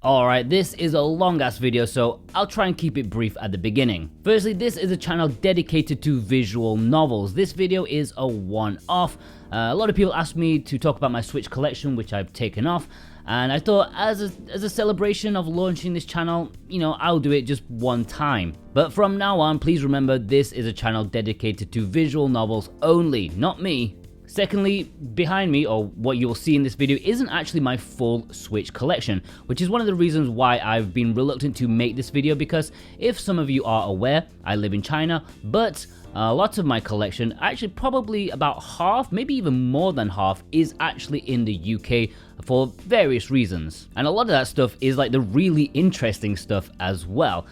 Alright, this is a long ass video, so I'll try and keep it brief at the beginning. Firstly, this is a channel dedicated to visual novels. This video is a one-off. A lot of people asked me to talk about my Switch collection, which I've taken off, and I thought as a celebration of launching this channel, I'll do it just one time. But from now on, please remember this is a channel dedicated to visual novels only, not me. Secondly, behind me, or what you'll see in this video, isn't actually my full Switch collection, which is one of the reasons why I've been reluctant to make this video, because if some of you are aware, I live in China, but lots of my collection, actually probably about half, maybe even more than half, is actually in the UK for various reasons. And a lot of that stuff is like the really interesting stuff as well.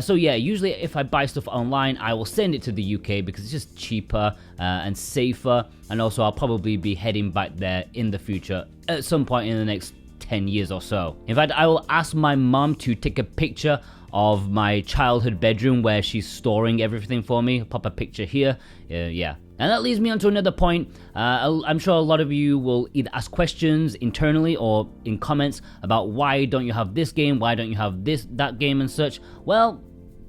So yeah, usually if I buy stuff online, I will send it to the UK because it's just cheaper and safer, and also I'll probably be heading back there in the future at some point in the next 10 years or so. In fact, I will ask my mom to take a picture of my childhood bedroom where she's storing everything for me. I'll pop a picture here. Yeah. And that leads me on to another point. I'm sure a lot of you will either ask questions internally or in comments about why don't you have this game, why don't you have that game and such. Well,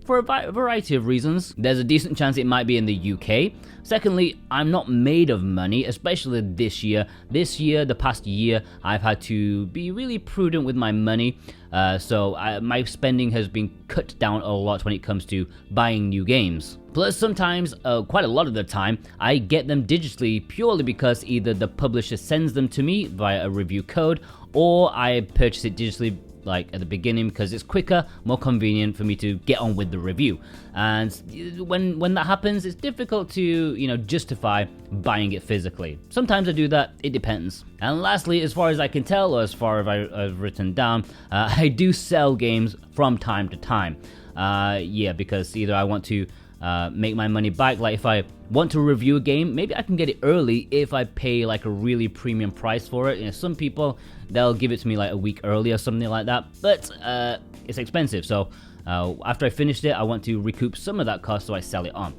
for a variety of reasons. There's a decent chance it might be in the UK. Secondly, I'm not made of money, especially this year. The past year, I've had to be really prudent with my money. So my spending has been cut down a lot when it comes to buying new games. Plus, sometimes, quite a lot of the time, I get them digitally purely because either the publisher sends them to me via a review code, or I purchase it digitally like at the beginning because it's quicker, more convenient for me to get on with the review. And when that happens, it's difficult to justify buying it physically. Sometimes I do that, it depends. And lastly, as far as I can tell, or as far as I've written down, I do sell games from time to time. Yeah, because either I want to make my money back, like if I want to review a game, maybe I can get it early if I pay like a really premium price for it. Some people, they'll give it to me like a week early or something like that, but it's expensive, so after I finished it, I want to recoup some of that cost, so I sell it on.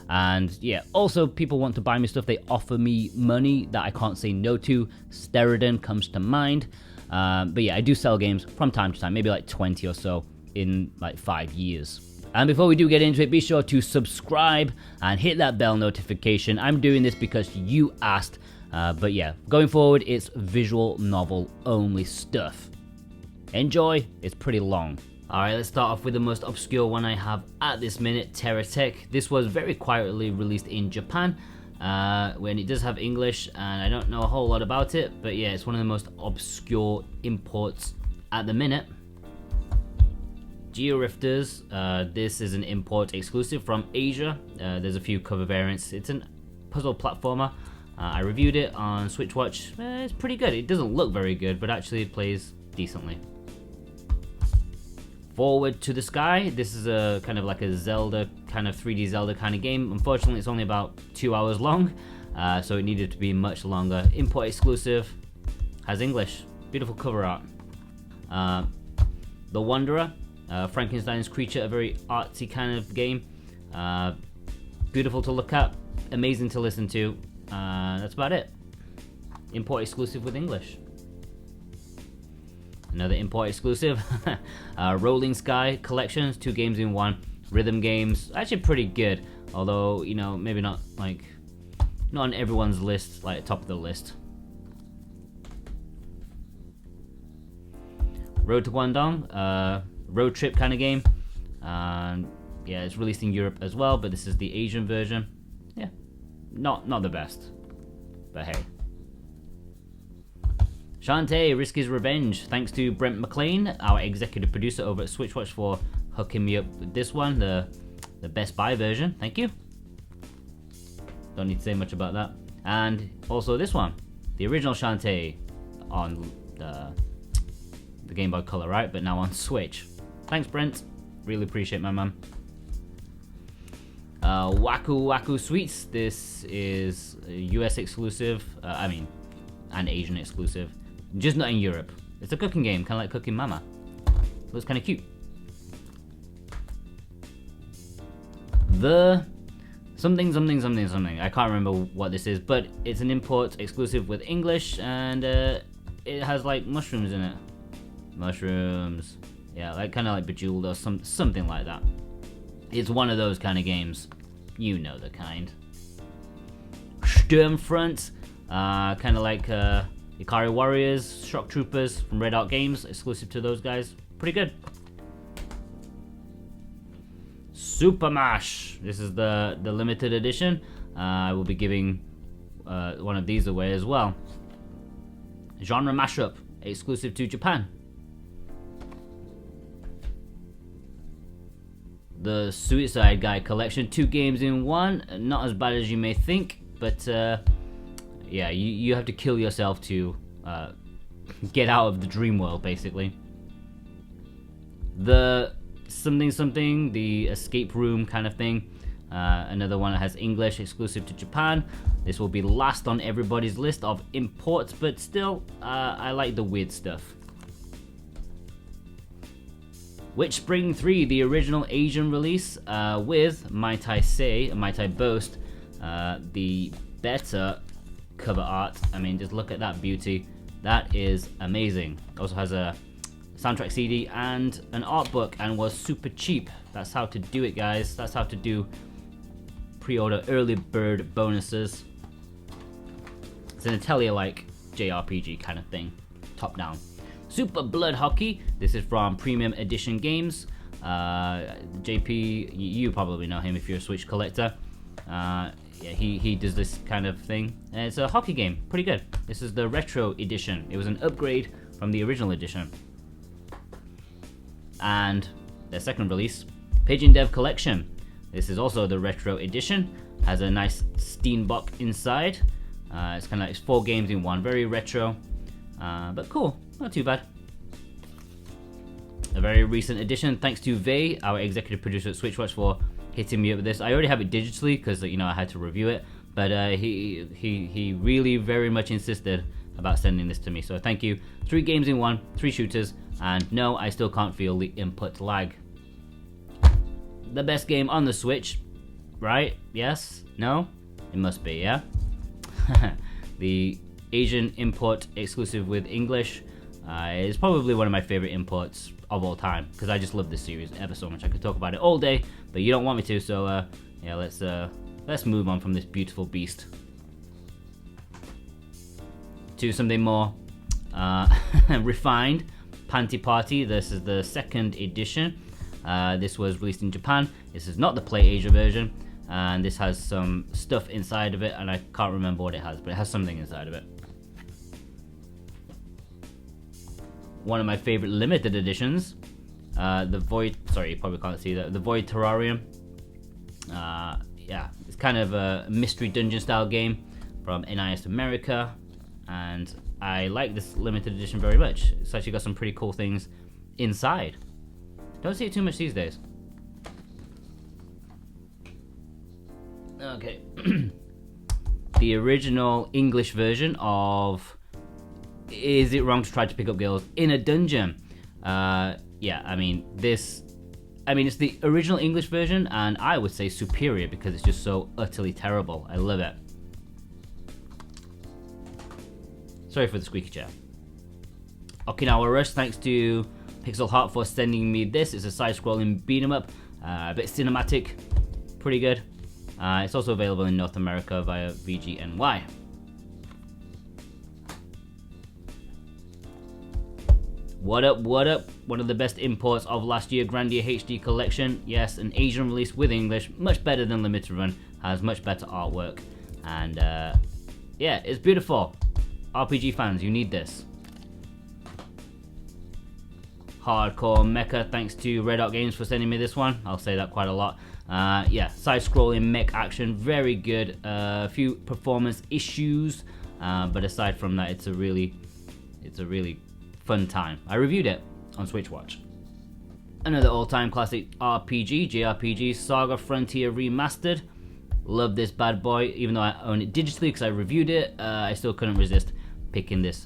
And yeah, also people want to buy me stuff, they offer me money that I can't say no to. Steriden comes to mind. But yeah, I do sell games from time to time, maybe like 20 or so in like 5 years. And before we do get into it, be sure to subscribe and hit that bell notification. I'm doing this because you asked. But yeah, going forward, it's visual novel only stuff. Enjoy, it's pretty long. Alright, let's start off with the most obscure one I have at this minute, TerraTech. This was very quietly released in Japan, when it does have English, and I don't know a whole lot about it, but yeah, it's one of the most obscure imports at the minute. Georifters, this is an import exclusive from Asia. There's a few cover variants. It's a puzzle platformer. I reviewed it on SwitchWatch. It's pretty good. It doesn't look very good, but actually it plays decently. Forward to the Sky. This is a kind of like a Zelda, kind of 3D Zelda kind of game. Unfortunately, it's only about 2 hours long, so it needed to be much longer. Import exclusive. Has English. Beautiful cover art. The Wanderer. Frankenstein's Creature, a very artsy kind of game. Beautiful to look at, amazing to listen to. That's about it. Import exclusive with English. Another import exclusive. Rolling Sky Collections, 2 games in 1. Rhythm games, actually pretty good. Although, maybe not on everyone's list, like top of the list. Road to Guangdong, road trip kind of game. And yeah, it's released in Europe as well, but this is the Asian version. Yeah, not the best, but hey. Shantae, Risky's Revenge. Thanks to Brent McLean, our executive producer over at SwitchWatch, for hooking me up with this one, the Best Buy version. Thank you. Don't need to say much about that. And also this one, the original Shantae on the Game Boy Color, right? But now on Switch. Thanks, Brent. Really appreciate my man. Waku Waku Sweets. This is a US exclusive. And Asian exclusive. Just not in Europe. It's a cooking game, kind of like Cooking Mama. Looks kind of cute. The something. I can't remember what this is, but it's an import exclusive with English, and it has like mushrooms in it. Mushrooms. Yeah, like kind of like Bejeweled or something like that. It's one of those kind of games. You know the kind. Sturmfront. Kind of like Ikari Warriors, Shock Troopers from Red Arc Games. Exclusive to those guys. Pretty good. Super Mash. This is the limited edition. I will be giving one of these away as well. Genre mashup, exclusive to Japan. The Suicide Guy collection, 2 games in 1. Not as bad as you may think, but yeah, you have to kill yourself to get out of the dream world, basically. The something, the escape room kind of thing. Another one that has English, exclusive to Japan. This will be last on everybody's list of imports, but still, I like the weird stuff. Witchspring 3, the original Asian release, with, might I say, might I boast, the better cover art. I mean, just look at that beauty. That is amazing. Also has a soundtrack CD and an art book, and was super cheap. That's how to do it, guys. That's how to do pre-order early bird bonuses. It's an Atelier-like JRPG kind of thing, top down. Super Blood Hockey. This is from Premium Edition Games. JP, you probably know him if you're a Switch collector. Yeah, he does this kind of thing. And it's a hockey game, pretty good. This is the Retro Edition. It was an upgrade from the original edition. And their second release, Pigeon Dev Collection. This is also the Retro Edition. Has a nice Steenbock inside. It's kind of like 4 games in 1, very retro, but cool, not too bad. A very recent addition. Thanks to Vey, our executive producer at Switchwatch, for hitting me up with this. I already have it digitally because I had to review it, but he really very much insisted about sending this to me. So thank you. 3 games in 1, 3 shooters, and no, I still can't feel the input lag. The best game on the Switch, right? Yes? No? It must be, yeah? The Asian import exclusive with English is probably one of my favorite imports of all time, because I just love this series ever so much. I could talk about it all day, but you don't want me to, so yeah, let's move on from this beautiful beast to something more refined. Panty Party. This is the 2nd edition. This was released in Japan. This is not the Play Asia version, and this has some stuff inside of it, and I can't remember what it has, but it has something inside of it. One of my favorite limited editions, the Void. Sorry, you probably can't see that. The Void Terrarium. Yeah, it's kind of a mystery dungeon style game from NIS America, and I like this limited edition very much. It's actually got some pretty cool things inside. Don't see it too much these days. Okay. The original English version of Is It Wrong to Try to Pick Up Girls in a Dungeon? Yeah, I mean, it's the original English version, and I would say superior because it's just so utterly terrible. I love it. Sorry for the squeaky chair. Okinawa Rush, thanks to Pixel Heart for sending me this. It's a side-scrolling beat-em-up, a bit cinematic, pretty good. It's also available in North America via VGNY. What up, what up? One of the best imports of last year, Grandia HD Collection. Yes, an Asian release with English, much better than Limited Run, has much better artwork, and yeah, it's beautiful. RPG fans, you need this. Hardcore Mecha, thanks to Red Arc Games for sending me this one. I'll say that quite a lot. Yeah, side-scrolling mech action, very good. A few performance issues, but aside from that, it's a really fun time. I reviewed it on Switchwatch. Another all-time classic RPG, JRPG, Saga Frontier Remastered. Love this bad boy, even though I own it digitally because I reviewed it. I still couldn't resist picking this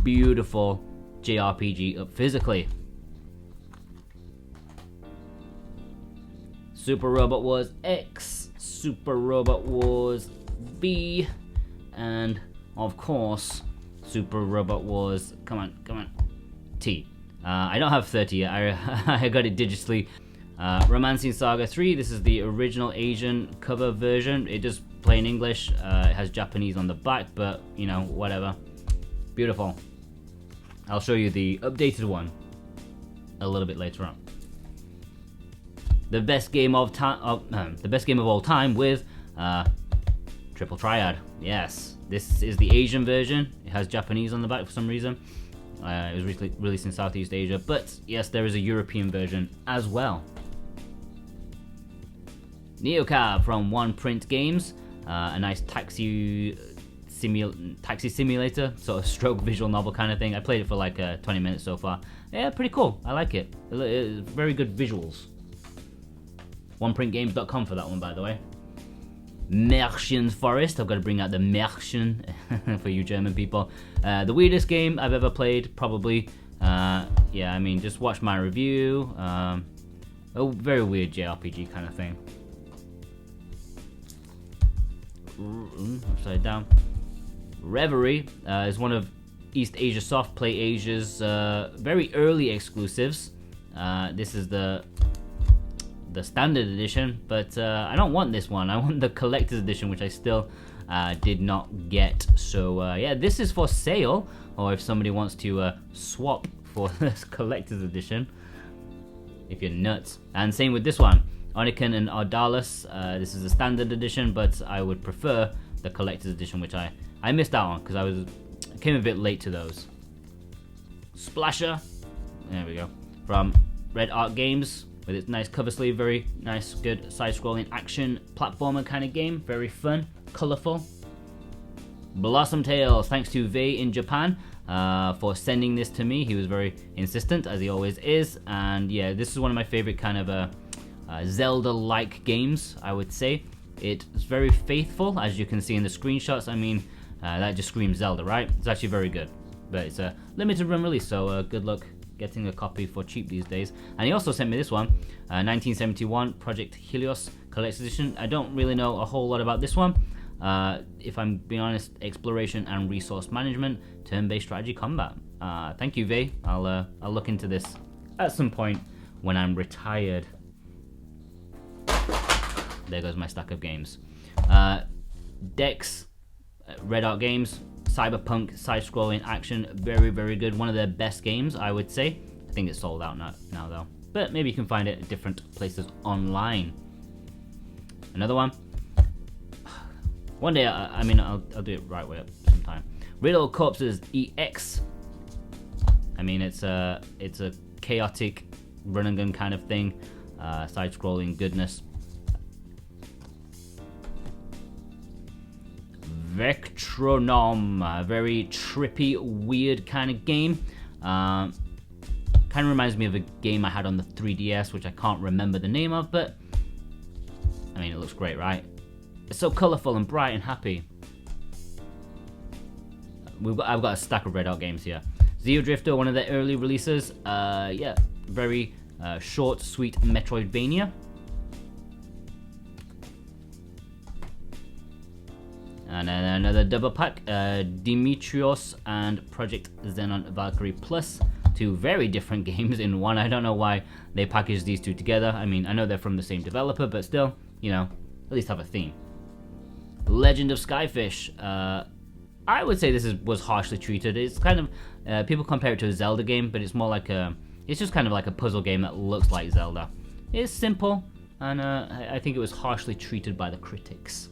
beautiful JRPG up physically. Super Robot Wars X, Super Robot Wars B, and of course Super Robot Wars, come on, T. I don't have 30 yet. I got it digitally. Romancing Saga 3. This is the original Asian cover version. It just plain English. It has Japanese on the back, but you know, whatever. Beautiful. I'll show you the updated one a little bit later on. The best game of all time with Triple Triad. Yes, this is the Asian version. It has Japanese on the back for some reason. It was recently released in Southeast Asia, but yes, there is a European version as well. Neocab from One Print Games, a nice taxi simulator, sort of stroke visual novel kind of thing. I played it for like 20 minutes so far. Yeah, pretty cool. I like it. It's very good visuals. OnePrintGames.com for that one, by the way. Märchen Forest. I've got to bring out the Märchen for you German people. The weirdest game I've ever played, probably. Yeah, I mean, just watch my review. A very weird JRPG kind of thing. Upside down. Reverie is one of East Asia Soft Play Asia's very early exclusives. This is the standard edition, but I don't want this one. I want the collector's edition, which I still did not get. So yeah, this is for sale, or if somebody wants to swap for this collector's edition, if you're nuts. And same with this one, Oniken and Ardalis. This is a standard edition, but I would prefer the collector's edition, which I missed out on because I came a bit late to those. Splasher, there we go, from Red Art Games, with its nice cover sleeve, very nice, good side-scrolling action platformer kind of game, very fun, colorful. Blossom Tales, thanks to Vei in Japan for sending this to me. He was very insistent, as he always is, and yeah, this is one of my favorite kind of Zelda-like games, I would say. It's very faithful, as you can see in the screenshots. I mean, that just screams Zelda, right? It's actually very good, but it's a limited run release, so good luck getting a copy for cheap these days. And he also sent me this one, 1971 Project Helios Collector's Edition. I don't really know a whole lot about this one. If I'm being honest, exploration and resource management, turn-based strategy combat. Thank you, Vei. I'll look into this at some point when I'm retired. There goes my stack of games. Dex, Red Art Games, Cyberpunk side-scrolling action, very, very good. One of their best games, I would say. I think it's sold out now though, but maybe you can find it at different places online. Another one. One day, I mean, I'll do it right way up sometime. Riddle Corpses EX. I mean, it's a chaotic run and gun kind of thing, side-scrolling goodness. Vectronome, a very trippy, weird kind of game. Kind of reminds me of a game I had on the 3DS, which I can't remember the name of, but I mean, it looks great, right? It's so colorful and bright and happy. I've got a stack of Red Art games here. Zeo Drifter, one of their early releases. Yeah, very short, sweet Metroidvania. And then another double pack, Dimitrios and Project Xenon Valkyrie Plus. Two very different games in one. I don't know why they packaged these two together. I mean, I know they're from the same developer, but still, you know, at least have a theme. Legend of Skyfish. I would say this was harshly treated. It's kind of, people compare it to a Zelda game, but it's more like it's just kind of like a puzzle game that looks like Zelda. It's simple, and I think it was harshly treated by the critics.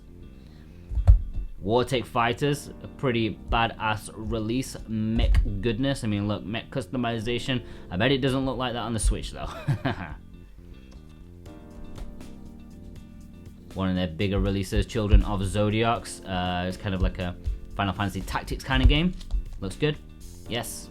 Wartech Fighters, a pretty badass release, mech goodness. I mean, look, mech customization. I bet it doesn't look like that on the Switch though. One of their bigger releases, Children of Zodiacs. It's kind of like a Final Fantasy Tactics kind of game. Looks good. Yes.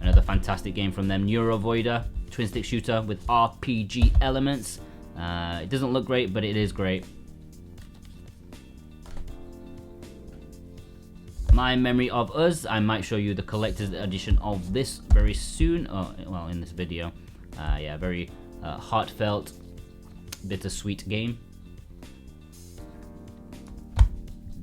Another fantastic game from them, Neurovoider, twin stick shooter with RPG elements. It doesn't look great, but it is great. My Memory of Us. I might show you the collector's edition of this very soon. Oh, well, in this video. Yeah, very bittersweet game.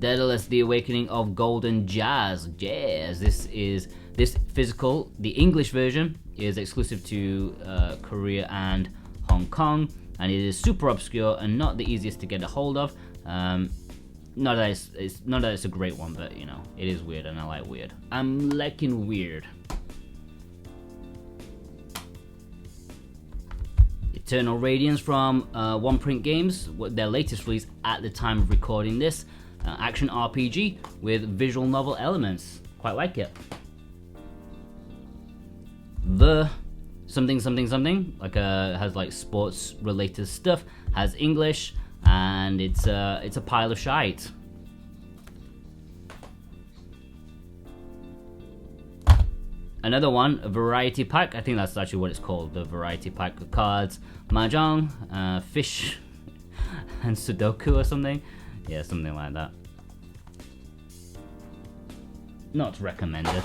Daedalus, the Awakening of Golden Jazz. This physical, the English version, is exclusive to Korea and Hong Kong, and it is super obscure and not the easiest to get a hold of. Not that it's a great one, but you know, it is weird and I like weird. I'm liking weird. Eternal Radiance from One Print Games, their latest release at the time of recording this. Action RPG with visual novel elements. Quite like it. The something like has like sports related stuff, has English, and it's a pile of shite. Another one, a variety pack. I think that's actually what it's called, the variety pack of cards, mahjong, fish, and Sudoku or something. Yeah, something like that. Not recommended.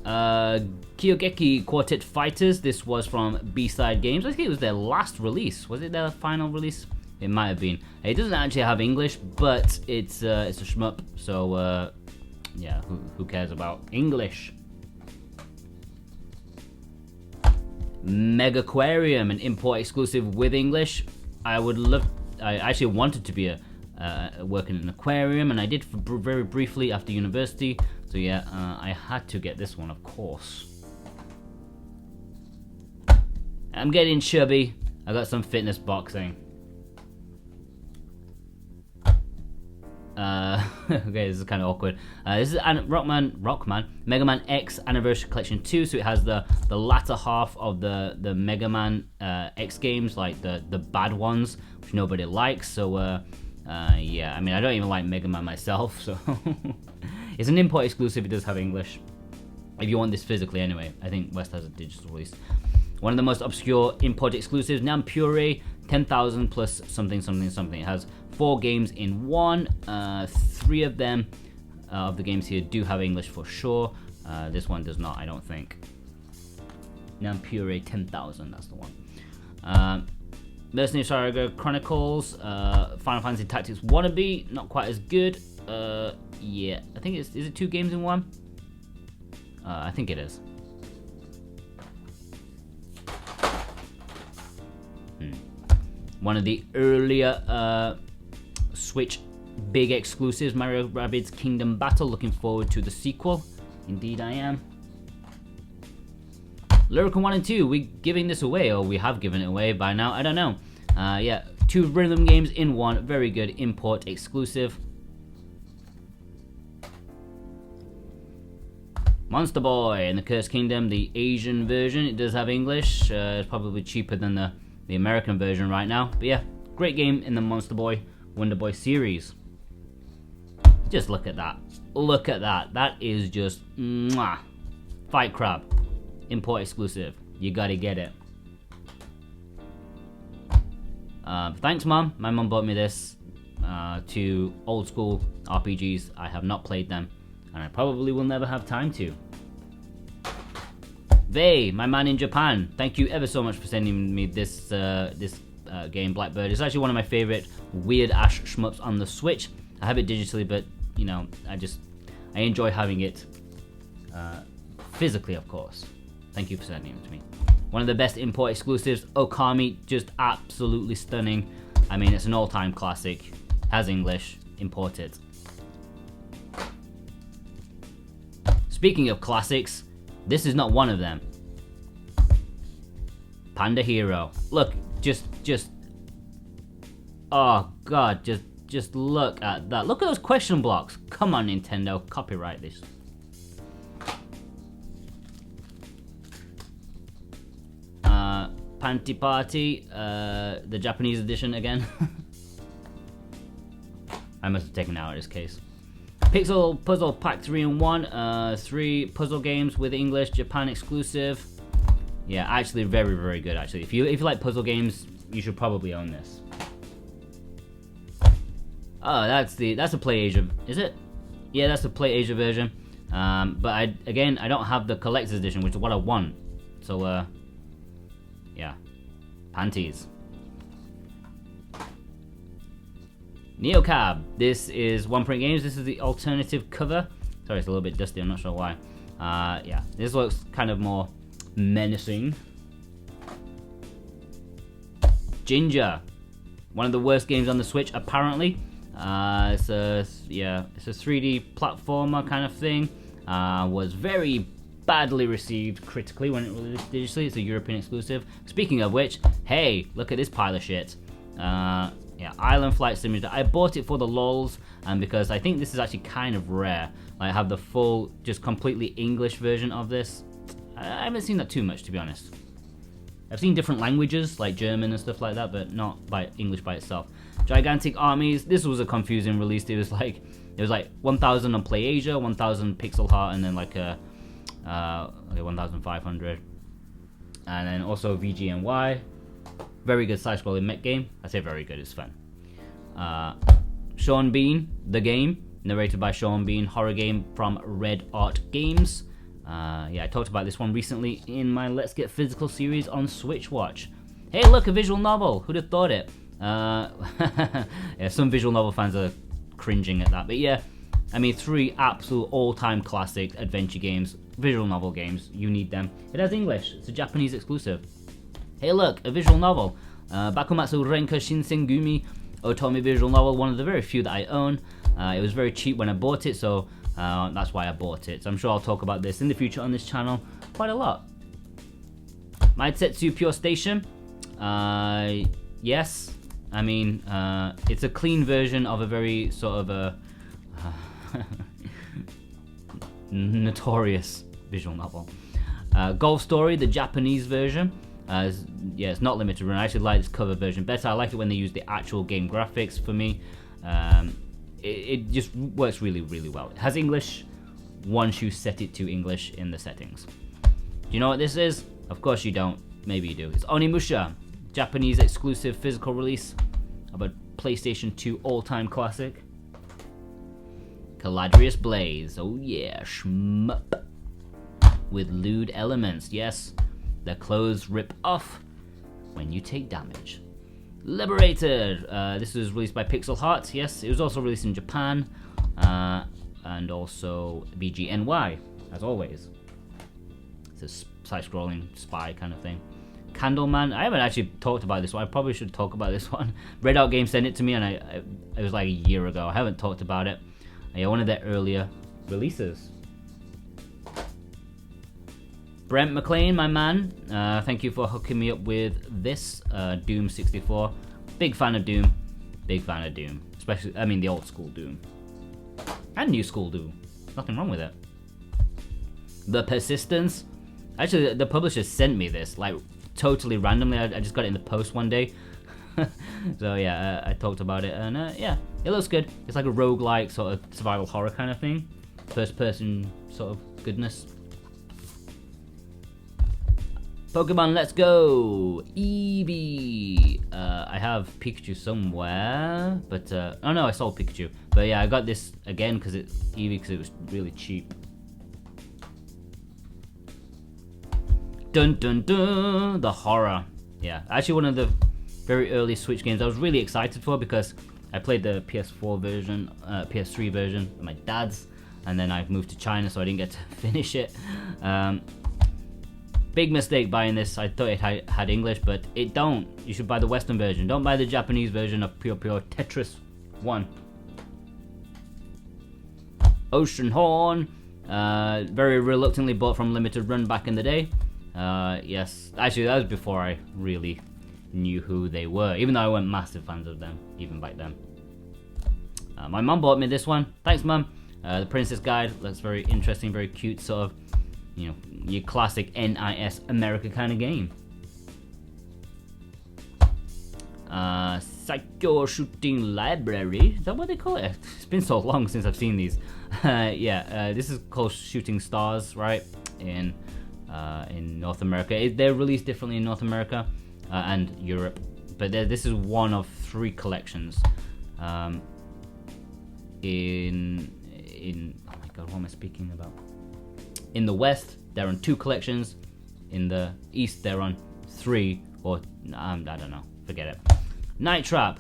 Kyogeki Quartet Fighters. This was from B-Side Games. I think it was their last release. Was it their final release? It might have been. It doesn't actually have English, but it's a shmup. So yeah, who cares about English? Megaquarium, an import exclusive with English. I actually wanted to be work in an aquarium, and I did very briefly after university. So yeah, I had to get this one, of course. I'm getting chubby. I got some fitness boxing. Okay, this is kind of awkward. This is Rockman Mega Man X Anniversary Collection 2, so it has the latter half of the Mega Man X games, like the bad ones, which nobody likes. So yeah, I mean, I don't even like Mega Man myself, so it's an import exclusive. It does have English. If you want this physically, anyway. I think West has a digital release. One of the most obscure import exclusives, Nampure 10,000 plus something. It has 4 games in one. 3 of them, of the games here, do have English for sure. This one does not, I don't think. Nampure 10,000, that's the one. Mercenary Saga Chronicles, Final Fantasy Tactics Wannabe, not quite as good. Yeah, I think is it 2 games in one? I think it is. One of the earlier Switch big exclusives, Mario Rabbids Kingdom Battle. Looking forward to the sequel. Indeed I am. Lyrical 1 and 2, we giving this away, or we have given it away by now, I don't know. Yeah, 2 rhythm games in one, very good import exclusive. Monster Boy in the Cursed Kingdom, the Asian version. It does have English. It's probably cheaper than the American version right now. But yeah, great game in the Monster Boy, Wonder Boy series. Just look at that. Look at that. That is just mwah. Fight Crab. Import exclusive. You gotta get it. Thanks, Mom. My mom bought me this. 2 old school RPGs. I have not played them, and I probably will never have time to. Vey, my man in Japan, thank you ever so much for sending me this game, Blackbird. It's actually one of my favorite weird ash shmups on the Switch. I have it digitally, but you know, I enjoy having it physically, of course. Thank you for sending it to me. One of the best import exclusives, Okami, just absolutely stunning. I mean, it's an all-time classic. Has English, import it. Speaking of classics, this is not one of them. Panda Hero. Look, just oh god, just look at that. Look at those question blocks. Come on, Nintendo, copyright this. Panty Party, the Japanese edition again. I must have taken it out in this case. Pixel Puzzle Pack 3 in 1, 3 puzzle games with English, Japan exclusive. Yeah, actually very, very good actually. If you like puzzle games, you should probably own this. Oh, that's the Play Asia, is it? Yeah, that's the Play Asia version. But I don't have the collector's edition, which is what I want. So yeah. Panties. Neocab. This is One Print Games. This is the alternative cover. Sorry, it's a little bit dusty. I'm not sure why. Yeah, this looks kind of more menacing. Ginger. One of the worst games on the Switch, apparently. It's a 3D platformer kind of thing. Was very badly received critically when it released digitally. It's a European exclusive. Speaking of which, hey, look at this pile of shit. Yeah, Island Flight Simulator. I bought it for the lols, and because I think this is actually kind of rare. I have the full, just completely English version of this. I haven't seen that too much, to be honest. I've seen different languages, like German and stuff like that, but not by English by itself. Gigantic Armies. This was a confusing release. It was like 1,000 on PlayAsia, 1,000 Pixel Heart, and then like 1,500. And then also VGNY. Very good side-scrolling mech game. I say very good, it's fun. Sean Bean, The Game, narrated by Sean Bean, horror game from Red Art Games. Yeah, I talked about this one recently in my Let's Get Physical series on Switch Watch. Hey, look, a visual novel. Who'd have thought it? Yeah, some visual novel fans are cringing at that, but yeah, I mean, 3 absolute all-time classic adventure games, visual novel games. You need them. It has English. It's a Japanese exclusive. Hey, look, a visual novel. Bakumatsu Renka Shinsengumi Otome visual novel, one of the very few that I own. It was very cheap when I bought it, so that's why I bought it. So I'm sure I'll talk about this in the future on this channel quite a lot. Maitetsu Pure Station. Yes, I mean, it's a clean version of a very sort of a notorious visual novel. Golf Story, the Japanese version. Yeah, it's not limited run. I actually like this cover version better. I like it when they use the actual game graphics for me. It just works really, really well. It has English once you set it to English in the settings. Do you know what this is? Of course you don't. Maybe you do. It's Onimusha, Japanese exclusive physical release of a PlayStation 2 all-time classic. Caladrius Blaze. Oh yeah, shmup. With lewd elements, yes. The clothes rip off when you take damage. Liberated. This was released by Pixel Heart. Yes, it was also released in Japan, and also BGNY, as always. It's a side-scrolling spy kind of thing. Candleman. I haven't actually talked about this one. I probably should talk about this one. Red Art Games sent it to me, and it was like a year ago. I haven't talked about it. Yeah, one of their earlier releases. Brent McLean, my man, thank you for hooking me up with this Doom 64. Big fan of Doom. Big fan of Doom. Especially, I mean, the old school Doom. And new school Doom. Nothing wrong with it. The Persistence. Actually, the publisher sent me this, like, totally randomly. I just got it in the post one day. So, yeah, I talked about it, and yeah, it looks good. It's like a roguelike sort of survival horror kind of thing. First person sort of goodness. Pokemon Let's Go! Eevee! I have Pikachu somewhere, but, oh no, I sold Pikachu. But yeah, I got this again because it's Eevee because it was really cheap. Dun dun dun! The horror. Yeah, actually one of the very early Switch games I was really excited for because I played the PS4 version, PS3 version with my dad's, and then I moved to China so I didn't get to finish it. Big mistake buying this. I thought it had English, but it don't. You should buy the Western version. Don't buy the Japanese version of Pure Tetris 1. Ocean Horn. Very reluctantly bought from Limited Run back in the day. Yes, actually that was before I really knew who they were, even though I weren't massive fans of them, even back then. My mum bought me this one. Thanks, Mum. The Princess Guide. Looks very interesting, very cute, sort of, you know, your classic NIS America kind of game. Psycho Shooting Library. Is that what they call it? It's been so long since I've seen these. Yeah, this is called Shooting Stars, right? In North America. They're released differently in North America and Europe, but this is one of 3 collections. In oh my god, what am I speaking about? In the West, they're on 2 collections. In the East, they're on 3, or I don't know. Forget it. Night Trap.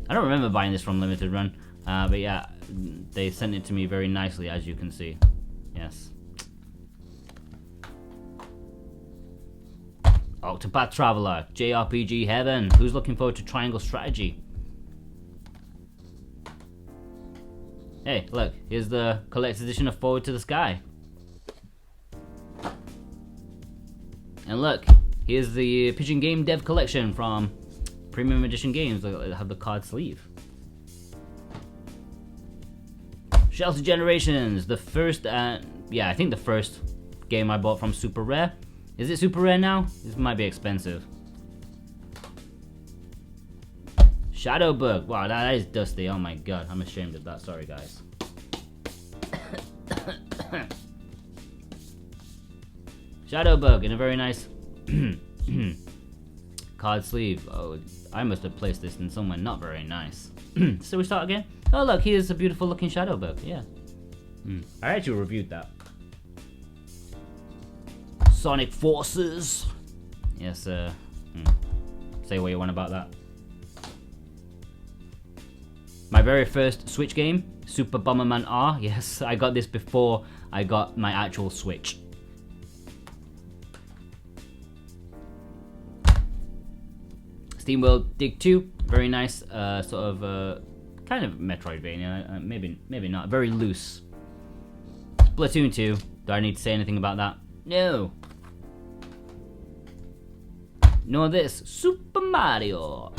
I don't remember buying this from Limited Run, but yeah, they sent it to me very nicely, as you can see. Yes. Octopath Traveler, JRPG Heaven. Who's looking forward to Triangle Strategy? Hey, look, here's the collector's edition of Forward to the Sky. And look, here's the Pigeon Game Dev Collection from Premium Edition Games. They have the card sleeve. Shelter Generations, the first, yeah, I think the first game I bought from Super Rare. Is it Super Rare now? This might be expensive. Shadowbug. Wow, that is dusty. Oh my god, I'm ashamed of that. Sorry, guys. Shadowbug in a very nice card sleeve. Oh, I must have placed this in somewhere not very nice. So we start again. Oh look, here's a beautiful looking Shadowbug. Yeah. I actually reviewed that. Sonic Forces. Yes, say what you want about that. My very first Switch game, Super Bomberman R. Yes, I got this before I got my actual Switch. SteamWorld Dig 2, very nice, sort of, kind of Metroidvania, maybe not, very loose. Splatoon 2, do I need to say anything about that? No. Nor this, Super Mario.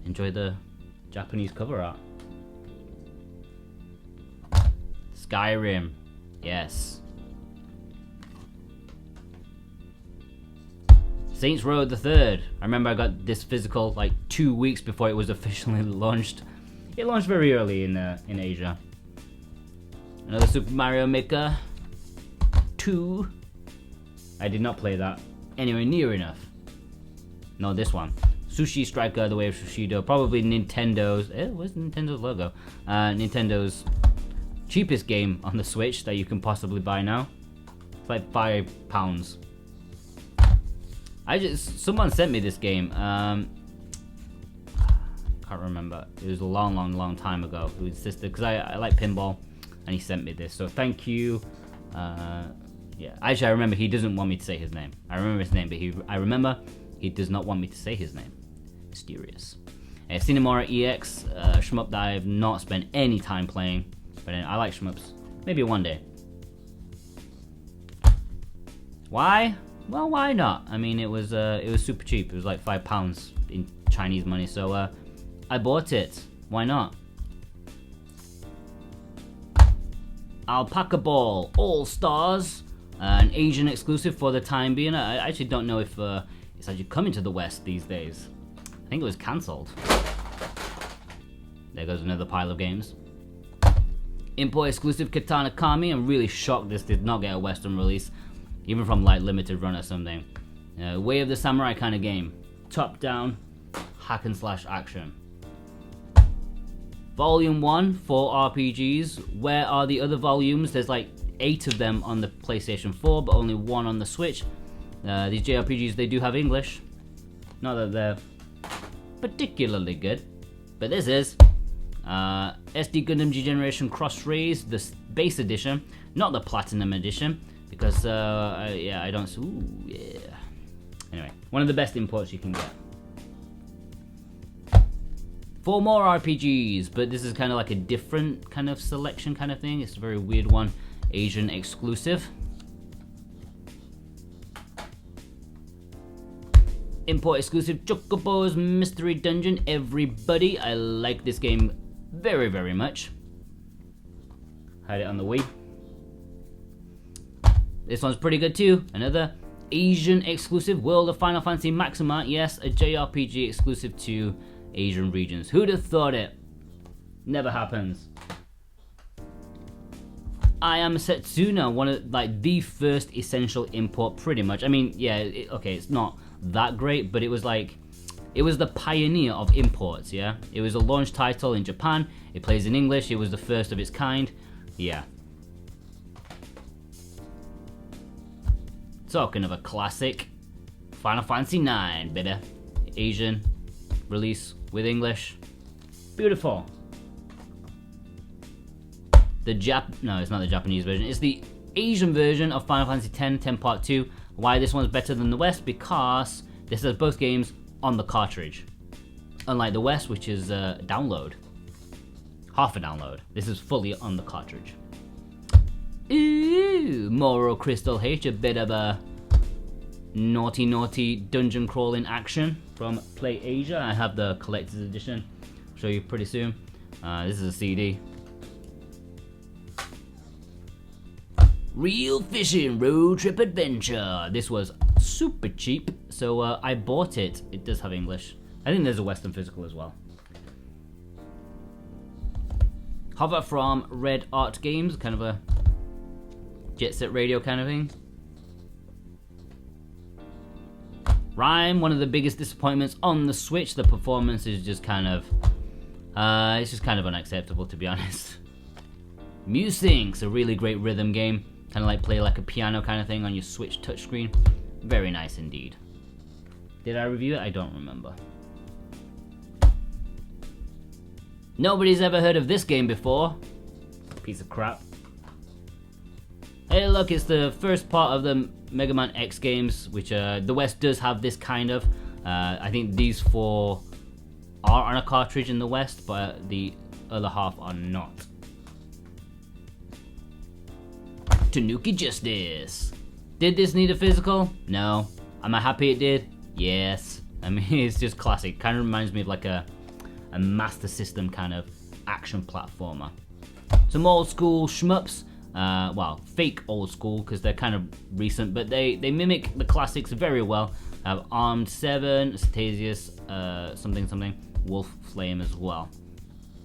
Enjoy the Japanese cover art. Skyrim, yes. Saints Row the Third. I remember I got this physical like 2 weeks before it was officially launched. It launched very early in Asia. Another Super Mario Maker 2. I did not play that anywhere near enough. No, this one. Sushi Striker, The Way of Sushido. Probably Nintendo's... where's Nintendo's logo? Nintendo's cheapest game on the Switch that you can possibly buy now. It's like £5. Someone sent me this game. Can't remember. It was a long time ago. Who insisted, because I like pinball, and he sent me this. So thank you. Yeah, actually I remember he doesn't want me to say his name. I remember his name, but I remember he does not want me to say his name. Mysterious. Cinemora EX, shmup that I have not spent any time playing, but I like shmups. Maybe one day. Why? Well, why not? I mean, it was super cheap. It was like £5 in Chinese money, so I bought it. Why not? Alpaca Ball All Stars, an Asian exclusive for the time being. I actually don't know if it's actually coming to the West these days. I think it was cancelled. There goes another pile of games. Import exclusive Katana Kami. I'm really shocked this did not get a Western release, even from like Limited Run or something. Way of the Samurai kind of game. Top down, hack and slash action. Volume 1, 4 RPGs. Where are the other volumes? There's like 8 of them on the PlayStation 4, but only 1 on the Switch. These JRPGs, they do have English. Not that they're particularly good, but this is SD Gundam G Generation Cross Rays, the base edition, not the Platinum edition, because yeah, I don't. Ooh, yeah. Anyway, one of the best imports you can get. 4 more RPGs, but this is kind of like a different kind of selection kind of thing. It's a very weird one, Asian exclusive. Import exclusive Chocobo's Mystery Dungeon. Everybody, I like this game very, very much. Had it on the Wii. This one's pretty good too. Another Asian exclusive, World of Final Fantasy Maxima. Yes, a JRPG exclusive to Asian regions. Who'd have thought it? Never happens. I Am Setsuna, one of like the first essential import, pretty much. I mean, yeah, okay, it's not that great, but it was like, it was the pioneer of imports. Yeah, it was a launch title in Japan. It plays in English. It was the first of its kind. Yeah. Talking of a classic, Final Fantasy IX, baby. Asian release with English. Beautiful. No, it's not the Japanese version. It's the Asian version of Final Fantasy X, 10 Part 2. Why this one's better than the West? Because this has both games on the cartridge. Unlike the West, which is a download. Half a download. This is fully on the cartridge. Ooh, Moro Crystal H, a bit of a naughty dungeon crawling action from Play Asia. I have the collector's edition. I'll show you pretty soon. This is a CD. Real Fishing Road Trip Adventure. This was super cheap, so I bought it. It does have English. I think there's a Western physical as well. Hover from Red Art Games, kind of a Jet Set Radio kind of thing. Rime, one of the biggest disappointments on the Switch. The performance is just kind of, it's just kind of unacceptable, to be honest. Musync's a really great rhythm game. Kind of like play like a piano kind of thing on your Switch touchscreen. Very nice indeed. Did I review it? I don't remember. Nobody's ever heard of this game before. Piece of crap. Hey look, it's the first part of the Mega Man X games, which the West does have this kind of. I think these 4 are on a cartridge in the West, but the other half are not. Tanuki Justice. Did this need a physical? No. Am I happy it did? Yes. I mean, it's just classic. Kind of reminds me of like a Master System kind of action platformer. Some old school shmups. Well, fake old school because they're kind of recent, but they mimic the classics very well. Have Armed 7, Stasius, something, Wolf Flame as well.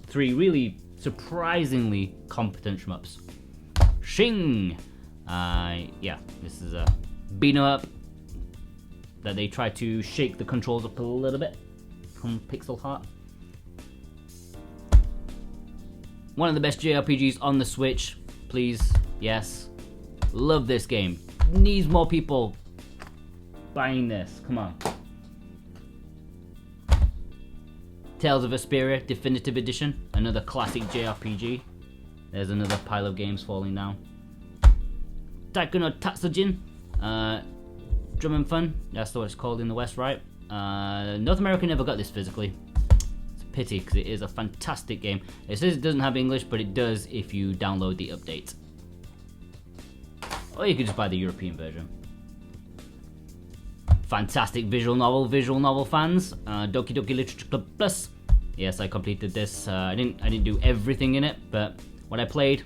3 really surprisingly competent shmups. Shing! Yeah, this is a beat 'em up that they try to shake the controls up a little bit from Pixel Heart. One of the best JRPGs on the Switch, please, yes. Love this game. Needs more people buying this, come on. Tales of Vesperia Definitive Edition, another classic JRPG. There's another pile of games falling down. Taiko no Tatsujin, Drum and Fun, that's what it's called in the West, right? North America never got this physically. It's a pity, because it is a fantastic game. It says it doesn't have English, but it does if you download the update. Or you could just buy the European version. Fantastic visual novel fans. Doki Doki Literature Club Plus. Yes, I completed this. I didn't do everything in it, but what I played,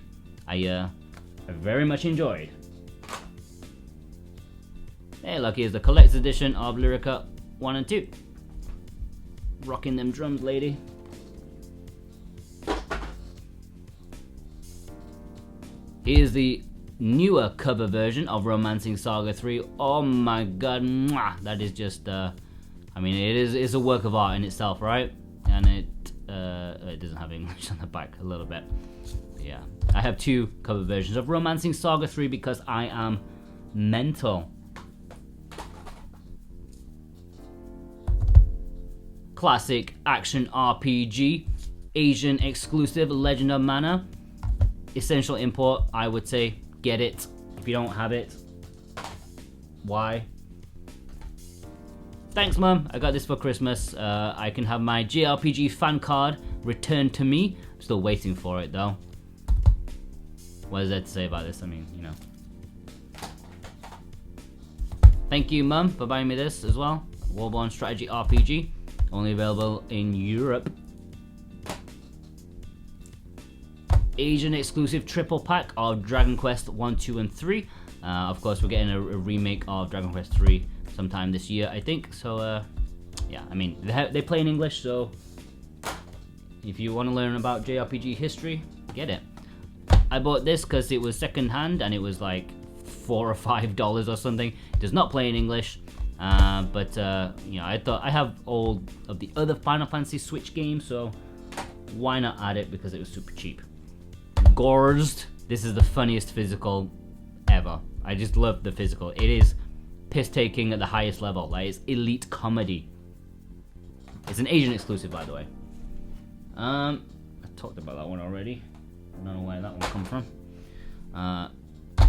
I very much enjoyed. Hey, look, here's the collector's edition of Lyrica 1 and 2. Rocking them drums, lady. Here's the newer cover version of Romancing Saga 3. Oh my god, mwah, that is just, I mean, it's a work of art in itself, right? And it doesn't have English on the back a little bit. Yeah, I have 2 cover versions of Romancing Saga 3 because I am mental. Classic action RPG, Asian exclusive, Legend of Mana. Essential import, I would say, get it. If you don't have it, why? Thanks, Mum. I got this for Christmas. I can have my JRPG fan card returned to me. I'm still waiting for it, though. What is there to say about this? I mean, you know. Thank you, Mum, for buying me this as well. Warborn Strategy RPG. Only available in Europe. Asian exclusive triple pack of Dragon Quest 1, 2, and 3. Of course, we're getting a remake of Dragon Quest 3 sometime this year, I think. So, yeah, I mean, they play in English, so if you want to learn about JRPG history, get it. I bought this because it was second hand and it was like $4 or $5 or something. It does not play in English. But you know, I thought I have all of the other Final Fantasy Switch games, so why not add it because it was super cheap. Gorged. This is the funniest physical ever. I just love the physical. It is piss taking at the highest level. Like, it's elite comedy. It's an Asian exclusive, by the way. I talked about that one already. I don't know where that one come from.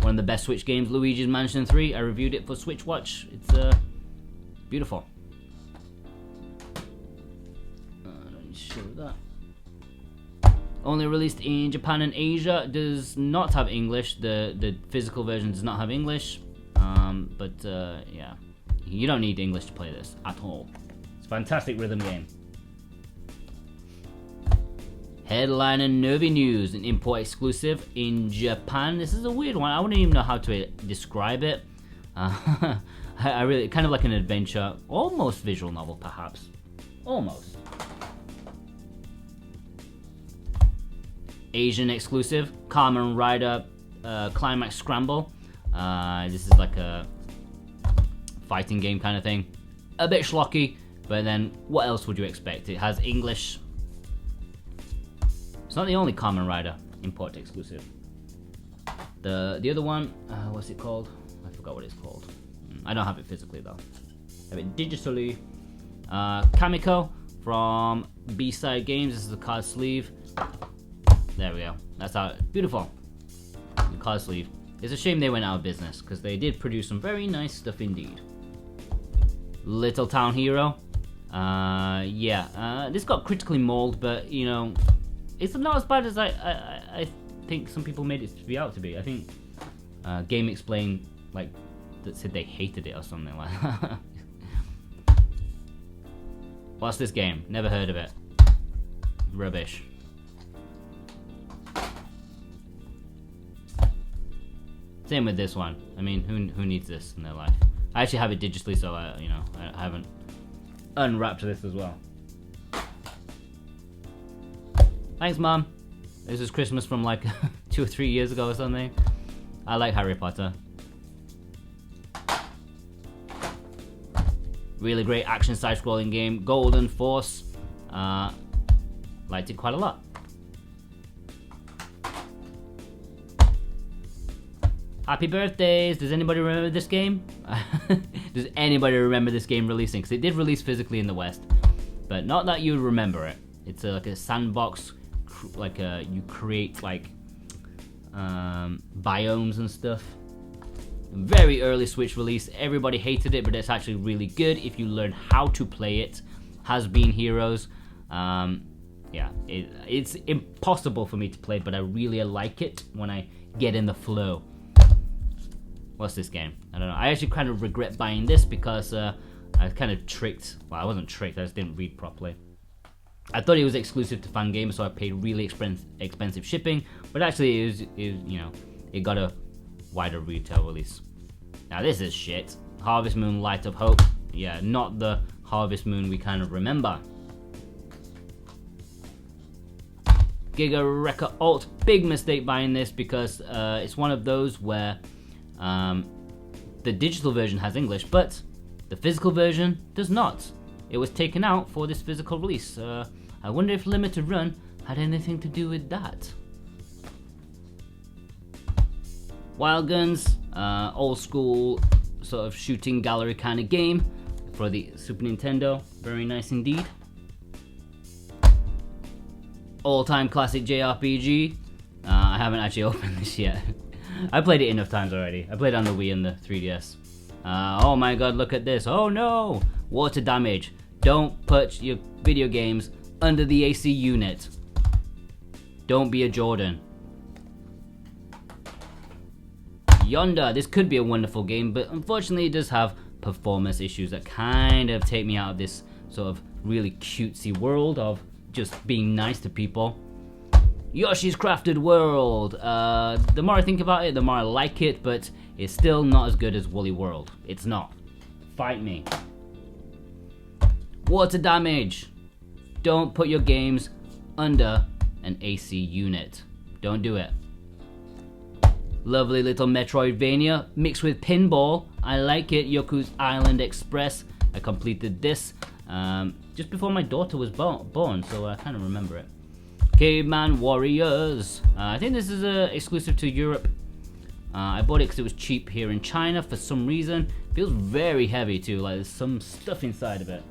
One of the best Switch games, Luigi's Mansion 3. I reviewed it for Switch Watch. It's beautiful. Let me show that. Only released in Japan and Asia. Does not have English. The physical version does not have English. Yeah, you don't need English to play this at all. It's a fantastic rhythm game. Headline and Nervy News, an import exclusive in Japan. This is a weird one. I wouldn't even know how to describe it. I really, kind of like an adventure, almost visual novel, perhaps. Almost. Asian exclusive, Kamen Rider Climax Scramble. This is like a fighting game kind of thing. A bit schlocky, but then what else would you expect? It has English. It's not the only Kamen Rider import exclusive. The other one, what's it called? I forgot what it's called. I don't have it physically though. I have it digitally. Kamiko from B-Side Games. This is the card sleeve. There we go. That's how beautiful. The card sleeve. It's a shame they went out of business because they did produce some very nice stuff indeed. Little Town Hero. This got critically mauled, but you know, it's not as bad as I think some people made it to be out to be. I think Game Explain like that said they hated it or something like that. What's this game? Never heard of it. Rubbish. Same with this one. I mean, who needs this in their life? I actually have it digitally, so I haven't unwrapped this as well. Thanks, Mom. This is Christmas from like 2 or 3 years ago or something. I like Harry Potter. Really great action side-scrolling game. Golden Force. Liked it quite a lot. Happy birthdays! Does anybody remember this game? Does anybody remember this game releasing? Because it did release physically in the West, but not that you remember it. It's like a sandbox, you create like biomes and stuff. Very early Switch release. Everybody hated it, but it's actually really good if you learn how to play it. Has Been Heroes. It's impossible for me to play, but I really like it when I get in the flow. What's this game? I don't know. I actually kind of regret buying this because I was kind of tricked. Well, I wasn't tricked. I just didn't read properly. I thought it was exclusive to Fangamer, so I paid really expensive shipping. But actually, it got a wider retail release. Now this is shit. Harvest Moon: Light of Hope. Yeah, not the Harvest Moon we kind of remember. Giga Wrecker Alt. Big mistake buying this because it's one of those where the digital version has English, but the physical version does not. It was taken out for this physical release. I wonder if Limited Run had anything to do with that. Wild Guns, old school sort of shooting gallery kind of game for the Super Nintendo. Very nice indeed. All-time classic JRPG. I haven't actually opened this yet. I played it enough times already. I played it on the Wii and the 3DS. Oh my god, look at this. Oh no! Water damage. Don't put your video games under the AC unit. Don't be a Jordan. Yonder. This could be a wonderful game, but unfortunately it does have performance issues that kind of take me out of this sort of really cutesy world of just being nice to people. Yoshi's Crafted World. The more I think about it, the more I like it, but it's still not as good as Woolly World. It's not. Fight me. Water damage. Don't put your games under an AC unit. Don't do it. Lovely little Metroidvania mixed with pinball. I like it. Yoku's Island Express. I completed this just before my daughter was born, so I kind of remember it. Caveman Warriors. I think this is exclusive to Europe. I bought it because it was cheap here in China for some reason. Feels very heavy too, like there's some stuff inside of it.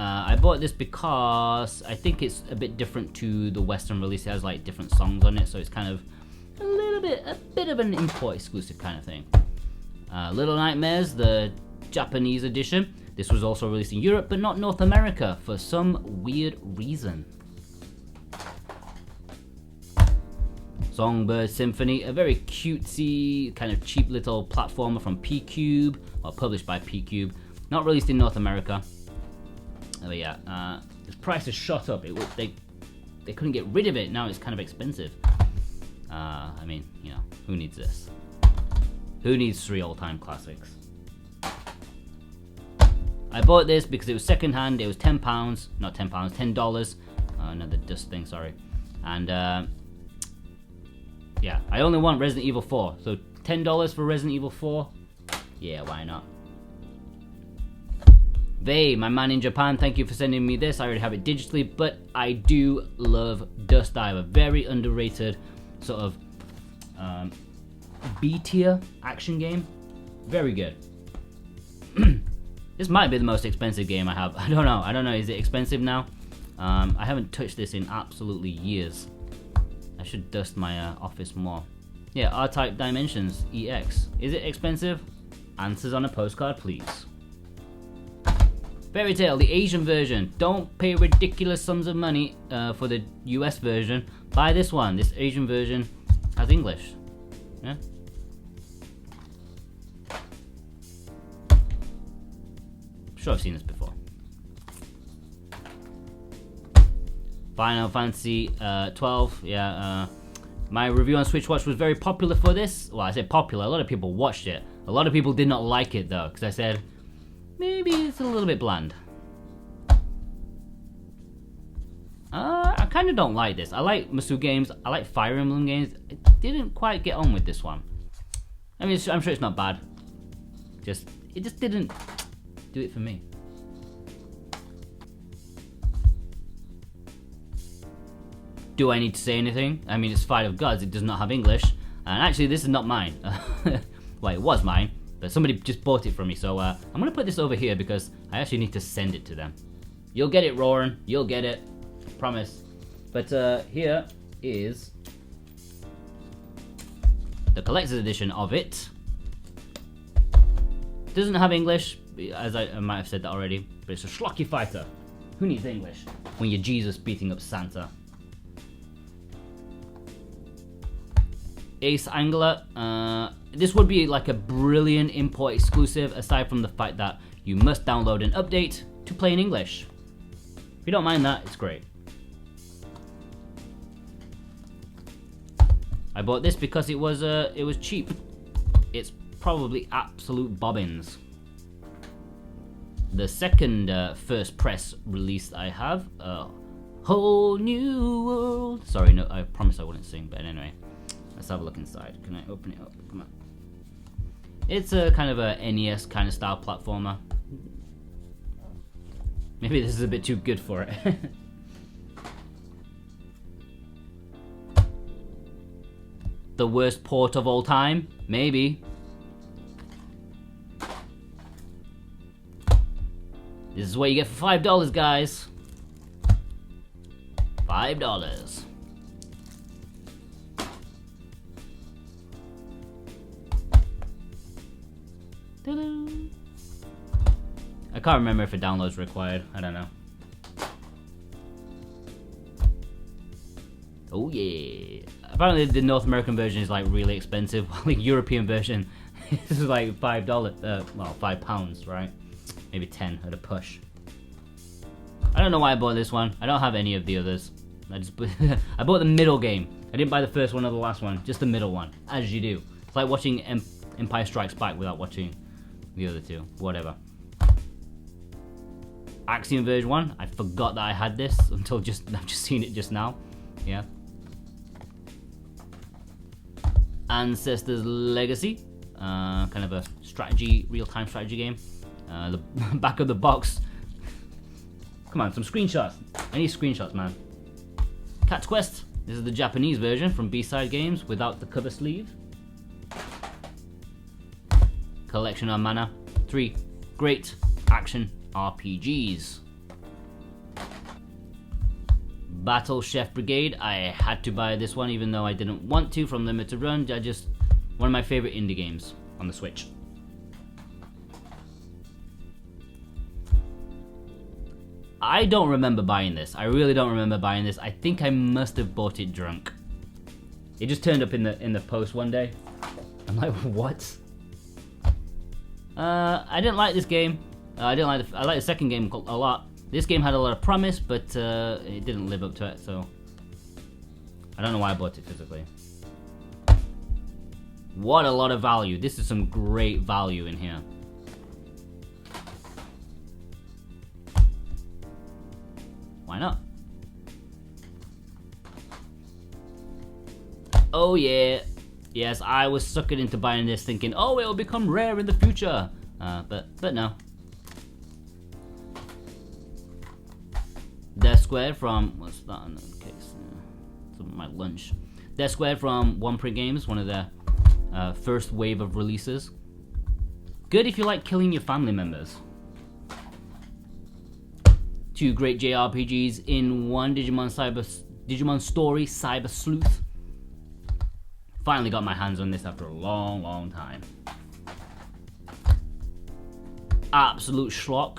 I bought this because I think it's a bit different to the Western release. It has like different songs on it, so it's kind of a bit of an import exclusive kind of thing. Little Nightmares, the Japanese edition. This was also released in Europe, but not North America for some weird reason. Songbird Symphony, a very cutesy, kind of cheap little platformer from P-Cube, or published by P-Cube. Not released in North America. But yeah, the price has shot up. They couldn't get rid of it. Now it's kind of expensive. I mean, you know, who needs this? Who needs 3 all-time classics? I bought this because it was secondhand. It was £10, not £10, $10. Another dust thing, sorry. And yeah, I only want Resident Evil 4, so $10 for Resident Evil 4. Yeah, why not? Vey, my man in Japan, thank you for sending me this. I already have it digitally, but I do love Dust Diver. Very underrated sort of B-tier action game. Very good. This might be the most expensive game I have. I don't know. Is it expensive now? I haven't touched this in absolutely years. I should dust my office more. Yeah, R-Type Dimensions EX. Is it expensive? Answers on a postcard, please. Fairy Tail, the Asian version. Don't pay ridiculous sums of money for the US version. Buy this one. This Asian version has English. Yeah. I'm sure I've seen this before. Final Fantasy 12. Yeah. My review on Switch Watch was very popular for this. Well, I said popular. A lot of people watched it. A lot of people did not like it though, because I said maybe it's a little bit bland. I kind of don't like this. I like Masu games. I like Fire Emblem games. I didn't quite get on with this one. I mean, I'm sure it's not bad. It just didn't do it for me. Do I need to say anything? I mean, it's Fight of Gods. It does not have English. And actually, this is not mine. Well, it was mine, but somebody just bought it from me. So I'm going to put this over here because I actually need to send it to them. You'll get it, Roran. You'll get it. Promise. But here is the collector's edition of it. Doesn't have English, as I might have said that already, but it's a schlocky fighter. Who needs English when you're Jesus beating up Santa? Ace Angler. This would be like a brilliant import exclusive, aside from the fact that you must download an update to play in English. If you don't mind that, it's great. I bought this because it was cheap. It's probably absolute bobbins. The second first press release I have, Whole New World. Sorry, no, I promised I wouldn't sing, but anyway. Let's have a look inside. Can I open it up? Come on. It's a kind of a NES kind of style platformer. Maybe this is a bit too good for it. The worst port of all time? Maybe. This is what you get for $5, guys. $5. I can't remember if a download's required. I don't know. Oh yeah. Apparently the North American version is like really expensive, while the European version is like $5. Well, £5, right? Maybe 10 at a push. I don't know why I bought this one. I don't have any of the others. I bought the middle game. I didn't buy the first one or the last one, just the middle one, as you do. It's like watching Empire Strikes Back without watching the other two. Whatever. Axiom version 1. I forgot that I had this until I've just seen it just now. Yeah. Ancestors Legacy. Kind of a strategy, real-time strategy game. The back of the box. Come on, some screenshots. I need screenshots, man. Cat's Quest. This is the Japanese version from B-Side Games without the cover sleeve. Collection of Mana. 3 great action RPGs. Battle Chef Brigade. I had to buy this one even though I didn't want to from Limited Run. One of my favorite indie games on the Switch. I don't remember buying this. I really don't remember buying this. I think I must have bought it drunk. It just turned up in the post one day. I'm like, what? I didn't like this game. I liked the second game a lot. This game had a lot of promise, but it didn't live up to it, so I don't know why I bought it physically. What a lot of value. This is some great value in here. Why not? Oh yeah. Yes, I was suckered into buying this thinking, oh, it'll become rare in the future. But no. Death Squared from, what's that in the case? My lunch. Death Squared from One Print Games, one of their first wave of releases. Good if you like killing your family members. Two great JRPGs in one. Digimon Story Cyber Sleuth. Finally got my hands on this after a long time. Absolute schlock.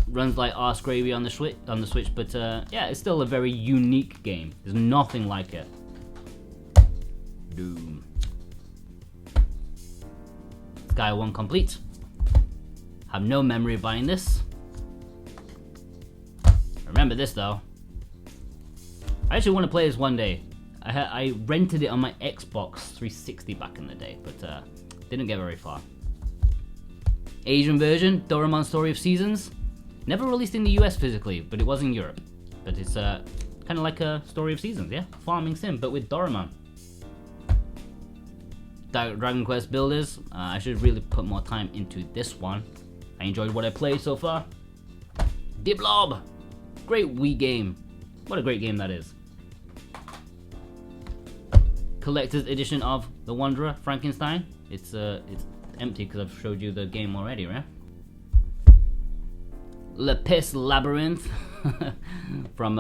Runs like arse gravy on the Switch, but yeah, it's still a very unique game. There's nothing like it. Doom. Sky 1 complete. Have no memory of buying this. Remember this though. I actually want to play this one day. I rented it on my Xbox 360 back in the day, but didn't get very far. Asian version, Doraemon Story of Seasons. Never released in the US physically, but it was in Europe. But it's kind of like a Story of Seasons, yeah? Farming sim, but with Doraemon. Dragon Quest Builders. I should really put more time into this one. I enjoyed what I played so far. Diblob! Great Wii game. What a great game that is. Collector's edition of The Wanderer, Frankenstein. It's empty because I've showed you the game already, right? Lapis Labyrinth from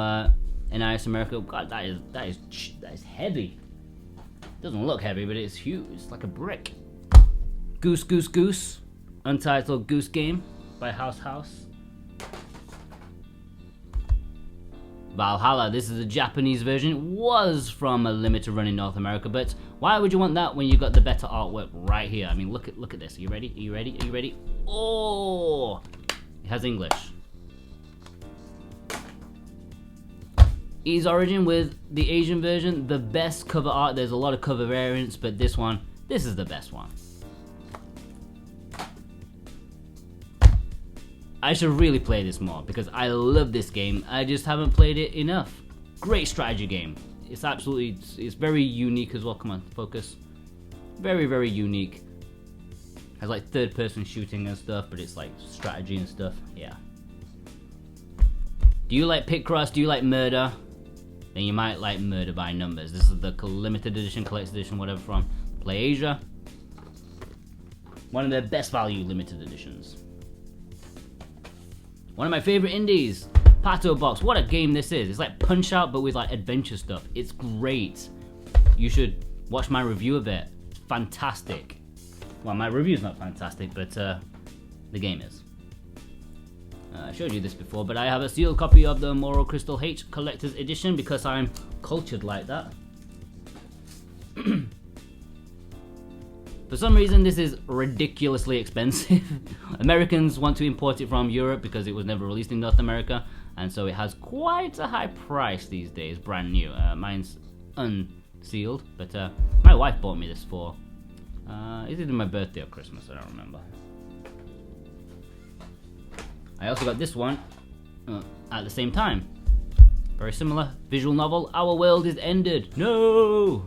NIS America. God, that is heavy. Doesn't look heavy, but it's huge. It's like a brick. Goose Goose Goose, Untitled Goose Game by House. Valhalla, this is a Japanese version. It was from a limited run in North America, but why would you want that when you got the better artwork right here? I mean, look at this. Are you ready? Are you ready? Are you ready? Oh, it has English. Ys Origin with the Asian version, the best cover art. There's a lot of cover variants, but this is the best one. I should really play this more because I love this game. I just haven't played it enough. Great strategy game. It's very unique as well. Come on, focus. Very, very unique. Has like third person shooting and stuff, but it's like strategy and stuff. Yeah. Do you like Picross? Do you like Murder? Then you might like Murder by Numbers. This is the limited edition, collector's edition, whatever from PlayAsia. One of their best value limited editions. One of my favorite indies, Pato Box. What a game this is. It's like Punch Out, but with like adventure stuff. It's great. You should watch my review of it. It's fantastic. Well, my review's not fantastic, but the game is. I showed you this before, but I have a sealed copy of the Moral Crystal H Collector's Edition because I'm cultured like that. For some reason, this is ridiculously expensive. Americans want to import it from Europe because it was never released in North America, and so it has quite a high price these days, brand new. Mine's unsealed, but my wife bought me this for, is it my birthday or Christmas? I don't remember. I also got this one at the same time. Very similar visual novel. Our World is Ended. No!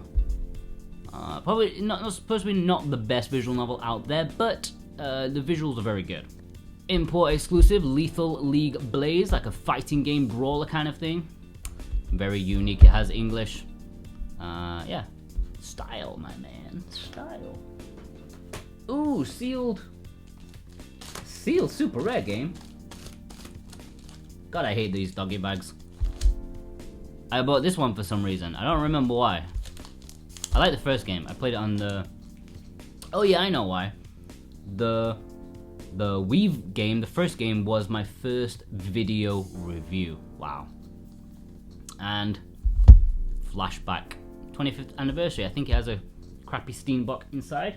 Probably possibly not the best visual novel out there, but the visuals are very good. Import exclusive Lethal League Blaze, like a fighting game brawler kind of thing. Very unique. It has English. Yeah, style, my man, style. Ooh, sealed super rare game. God, I hate these doggy bags. I bought this one for some reason. I don't remember why. I like the first game. I played it on the... Oh yeah, I know why. The Weave game, the first game, was my first video review. Wow. And flashback, 25th anniversary. I think it has a crappy Steambox inside.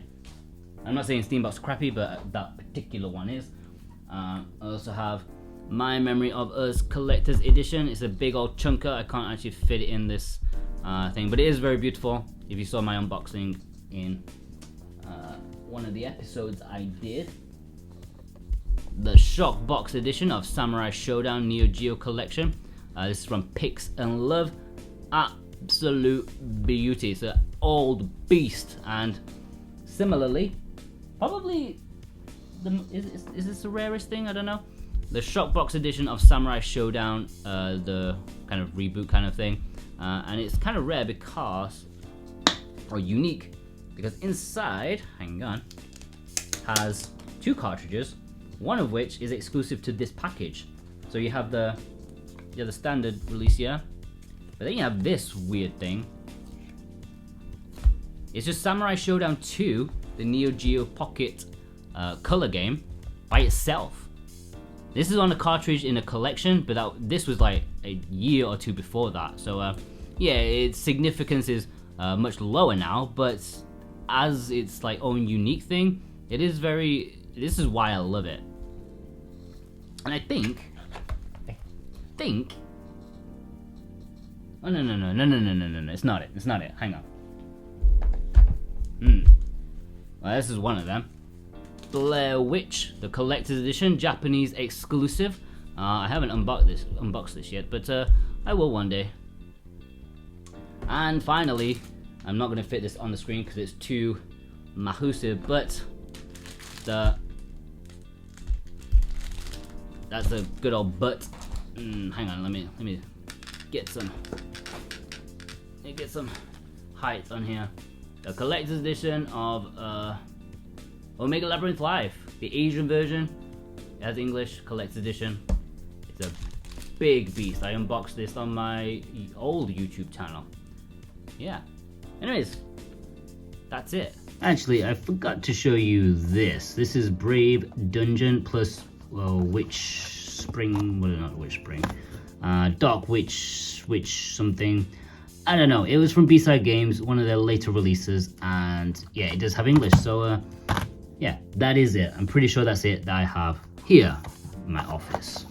I'm not saying Steambox crappy, but that particular one is. I also have My Memory of Us Collector's Edition. It's a big old chunker. I can't actually fit it in this thing, but it is very beautiful. If you saw my unboxing in one of the episodes I did. The Shock Box Edition of Samurai Showdown Neo Geo Collection. This is from Pix and Love. Absolute beauty. It's an old beast, and similarly, probably is this the rarest thing? I don't know. The Shock Box Edition of Samurai Showdown, the kind of reboot kind of thing, and it's kind of rare because, or unique, because inside, hang on, has 2 cartridges, one of which is exclusive to this package. So you have the standard release here, but then you have this weird thing. It's just Samurai Showdown 2, the Neo Geo Pocket color game, by itself. This is on a cartridge in a collection, but this was like a year or 2 before that. So yeah, its significance is much lower now, but as its like own unique thing, it is very. This is why I love it. And I think. Oh no! It's not it. It's not it. Hang on. Well, this is one of them. Blair Witch, the collector's edition, Japanese exclusive. I haven't unboxed this yet, but I will one day. And finally, I'm not going to fit this on the screen because it's too massive, but that's a good old butt. Hang on, let me get some height on here. The collector's edition of Omega Labyrinth Live, the Asian version. It has English collector's edition. It's a big beast. I unboxed this on my old YouTube channel. Yeah. Anyways, that's it. Actually, I forgot to show you this. This is Brave Dungeon plus Witch Spring. Well, not Witch Spring. Dark Witch something. I don't know. It was from B-Side Games, one of their later releases, and yeah, it does have English. So yeah, that is it. I'm pretty sure that's it that I have here in my office.